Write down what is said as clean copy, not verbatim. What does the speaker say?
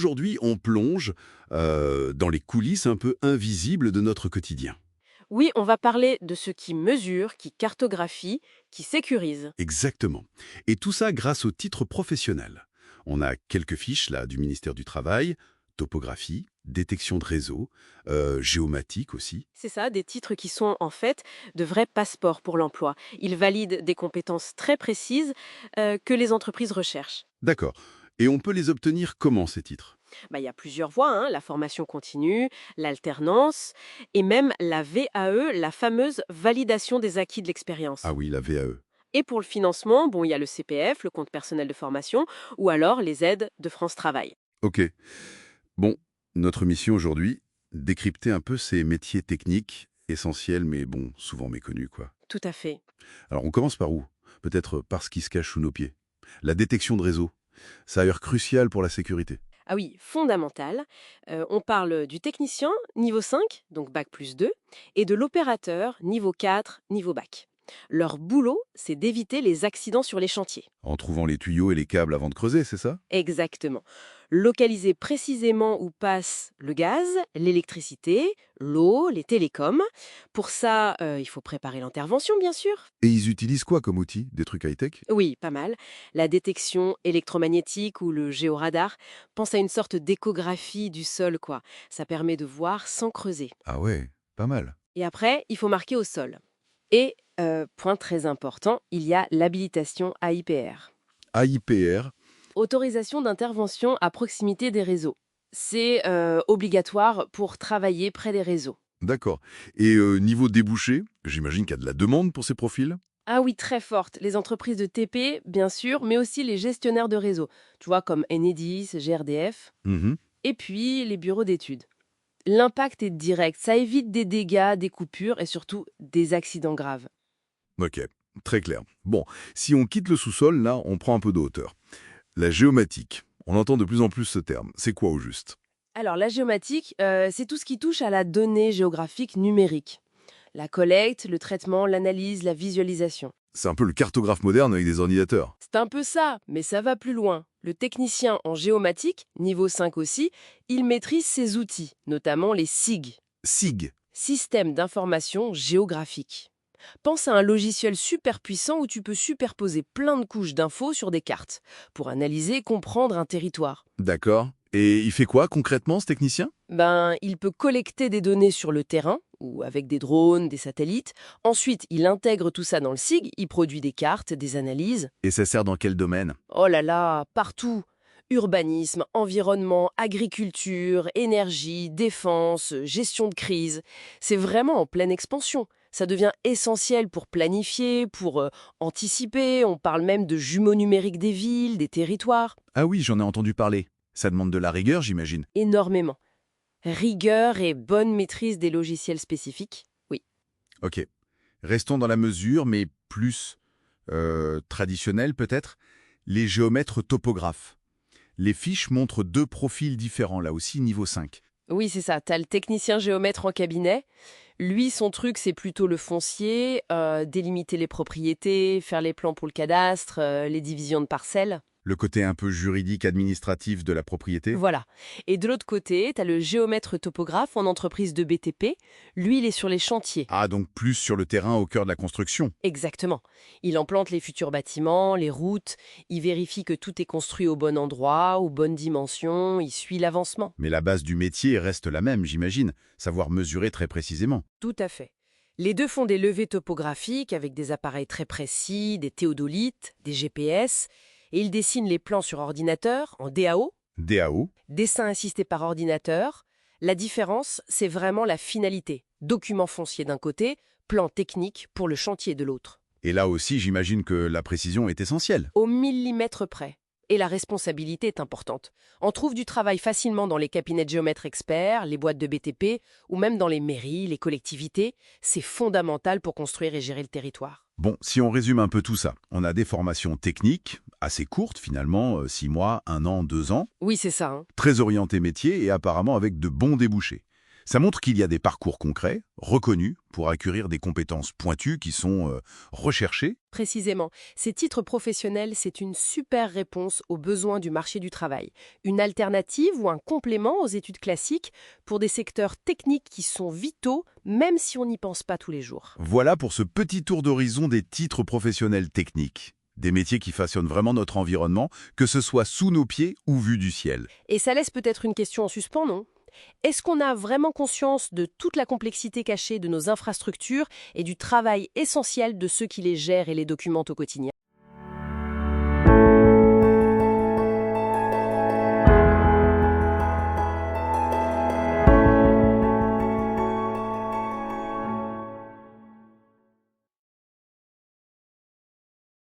aujourd'hui, on plonge dans les coulisses un peu invisibles de notre quotidien. Oui, on va parler de ce qui mesure, qui cartographie, qui sécurise. Exactement. Et tout ça grâce au titre professionnel. On a quelques fiches là du ministère du Travail, topographie, détection de réseau, géomatique aussi. C'est ça, des titres qui sont en fait de vrais passeports pour l'emploi. Ils valident des compétences très précises que les entreprises recherchent. D'accord. Et on peut les obtenir comment ces titres? Il y a plusieurs voies, hein, la formation continue, l'alternance et même la VAE, la fameuse validation des acquis de l'expérience. Ah oui, la VAE. Et pour le financement, bon, il y a le CPF, le compte personnel de formation, ou alors les aides de France Travail. Ok. Bon, notre mission aujourd'hui, décrypter un peu ces métiers techniques, essentiels mais bon, souvent méconnus quoi. Tout à fait. Alors on commence par où? Peut-être par ce qui se cache sous nos pieds. La détection de réseau. Ça a l'air crucial pour la sécurité. Ah oui, fondamental. On parle du technicien, niveau 5, donc bac plus 2, et de l'opérateur, niveau 4, niveau bac. Leur boulot, c'est d'éviter les accidents sur les chantiers. En trouvant les tuyaux et les câbles avant de creuser, c'est ça? Exactement. Localiser précisément où passe le gaz, l'électricité, l'eau, les télécoms. Pour ça, il faut préparer l'intervention, bien sûr. Et ils utilisent quoi comme outil? Des trucs high-tech? Oui, pas mal. La détection électromagnétique ou le géoradar. Pense à une sorte d'échographie du sol, quoi. Ça permet de voir sans creuser. Ah ouais, pas mal. Et après, il faut marquer au sol. Et, point très important, il y a l'habilitation AIPR. AIPR, Autorisation d'intervention à proximité des réseaux. C'est obligatoire pour travailler près des réseaux. d'accord. Et niveau débouché, j'imagine qu'il y a de la demande pour ces profils? Ah oui, très forte. Les entreprises de TP, bien sûr, mais aussi les gestionnaires de réseaux. Tu vois, comme Enedis, GRDF. Mhm. Et puis les bureaux d'études. L'impact est direct. Ça évite des dégâts, des coupures et surtout des accidents graves. Ok, très clair. Bon, si on quitte le sous-sol, là, on prend un peu de hauteur. La géomatique, on entend de plus en plus ce terme. C'est quoi au juste? Alors, la géomatique, c'est tout ce qui touche à la donnée géographique numérique. La collecte, le traitement, l'analyse, la visualisation. C'est un peu le cartographe moderne avec des ordinateurs. C'est un peu ça, mais ça va plus loin. Le technicien en géomatique, niveau 5 aussi, il maîtrise ses outils, notamment les SIG, SIG. systèmes d'information géographique. Pense à un logiciel super puissant où tu peux superposer plein de couches d'infos sur des cartes pour analyser et comprendre un territoire. D'accord. Et il fait quoi concrètement, ce technicien? Il peut collecter des données sur le terrain, ou avec des drones, des satellites. Ensuite, il intègre tout ça dans le SIG, il produit des cartes, des analyses. Et ça sert dans quel domaine? Oh là là, partout. Urbanisme, environnement, agriculture, énergie, défense, gestion de crise. C'est vraiment en pleine expansion. Ça devient essentiel pour planifier, pour anticiper. On parle même de jumeaux numériques des villes, des territoires. Ah oui, j'en ai entendu parler. Ça demande de la rigueur, j'imagine. Énormément. Rigueur et bonne maîtrise des logiciels spécifiques. Oui. Ok. Restons dans la mesure, mais plus traditionnelle peut-être. Les géomètres topographes. Les fiches montrent deux profils différents, là aussi, niveau 5. Oui, c'est ça. T'as le technicien géomètre en cabinet. Lui, son truc, c'est plutôt le foncier, délimiter les propriétés, faire les plans pour le cadastre, les divisions de parcelles. Le côté un peu juridique administratif de la propriété. Voilà. Et de l'autre côté, t'as le géomètre topographe en entreprise de BTP. Lui, il est sur les chantiers. Ah, donc plus sur le terrain au cœur de la construction. Exactement. Il emplante les futurs bâtiments, les routes, il vérifie que tout est construit au bon endroit, aux bonnes dimensions, il suit l'avancement. Mais la base du métier reste la même, j'imagine. Savoir mesurer très précisément. Tout à fait. Les deux font des levées topographiques avec des appareils très précis, des théodolites, des GPS, et ils dessinent les plans sur ordinateur, en DAO, DAO. dessin assisté par ordinateur. La différence, c'est vraiment la finalité. Document foncier d'un côté, plan technique pour le chantier de l'autre. Et là aussi, j'imagine que la précision est essentielle. Au millimètre près. Et la responsabilité est importante. On trouve du travail facilement dans les cabinets de géomètres experts, les boîtes de BTP, ou même dans les mairies, les collectivités. C'est fondamental pour construire et gérer le territoire. Bon, si on résume un peu tout ça, on a des formations techniques, assez courtes finalement, 6 mois, 1 an, 2 ans, Oui, c'est ça, hein. très orientées métier et apparemment avec de bons débouchés. Ça montre qu'il y a des parcours concrets, reconnus, pour acquérir des compétences pointues qui sont recherchées. Précisément, ces titres professionnels, c'est une super réponse aux besoins du marché du travail. Une alternative ou un complément aux études classiques pour des secteurs techniques qui sont vitaux, même si on n'y pense pas tous les jours. Voilà pour ce petit tour d'horizon des titres professionnels techniques. Des métiers qui façonnent vraiment notre environnement, que ce soit sous nos pieds ou vu du ciel. Et ça laisse peut-être une question en suspens, non? Est-ce qu'on a vraiment conscience de toute la complexité cachée de nos infrastructures et du travail essentiel de ceux qui les gèrent et les documentent au quotidien?